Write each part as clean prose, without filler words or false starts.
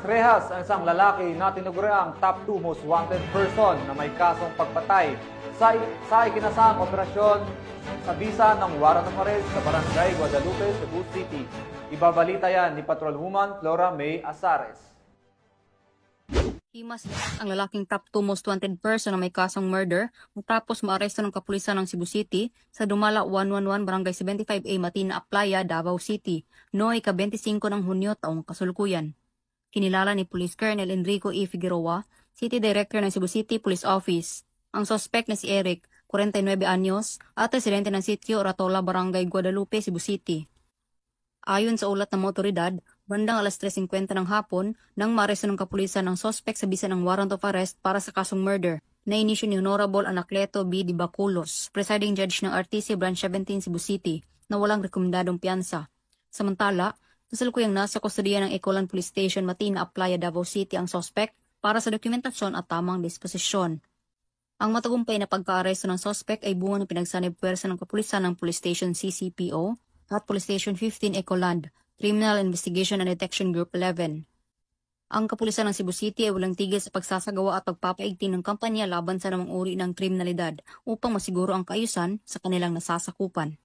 Rehas ang isang lalaki na tinaguriang top 2 most wanted person na may kasong pagpatay sa ikinasang operasyon sa bisa ng warrant of arrest sa Barangay Guadalupe, Cebu City. Ibabalita yan ni Patrolwoman Flora May Azares. Himas ang lalaking top 2 most wanted person na may kasong murder matapos maaresto ng kapulisan ng Cebu City sa Dumala 111 Barangay 75A Matina Aplaya, Davao City noong ika-25 ng Hunyo taong kasalukuyan. Kinilala ni Police Colonel Enrico E. Figueroa, City Director ng Cebu City Police Office. Ang suspect na si Eric, 49 anyos, at residente ng sitio Oratola, Barangay Guadalupe, Cebu City. Ayon sa ulat ng otoridad, bandang alas 3:50 ng hapon nang maaresto ng kapulisan ng suspect sa bisa ng warrant of arrest para sa kasong murder na inisyu ni Honorable Anacleto B. Dibaculos, presiding judge ng RTC Branch 17 Cebu City, na walang rekomendadong piyansa. Samantala, kasalukuyang nasa kustodiya ng Ecolan Police Station Matina Aplaya, Davao City ang suspect para sa dokumentasyon at tamang disposisyon. Ang matagumpay na pagka-aresto ng suspect ay bunga ng pinagsanib puwersa ng kapulisan ng Police Station CCPO at Police Station 15 Ecoland, Criminal Investigation and Detection Group 11. Ang kapulisan ng Cebu City ay walang tigil sa pagsasagawa at pagpapaigting ng kampanya laban sa namang uri ng kriminalidad upang masiguro ang kaayusan sa kanilang nasasakupan.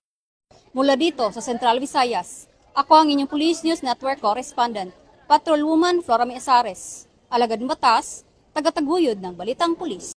Mula dito sa Central Visayas, ako ang inyong Police News Network Correspondent, Patrolwoman Flora May Azares, alagad ng batas, tagataguyod ng Balitang Pulis.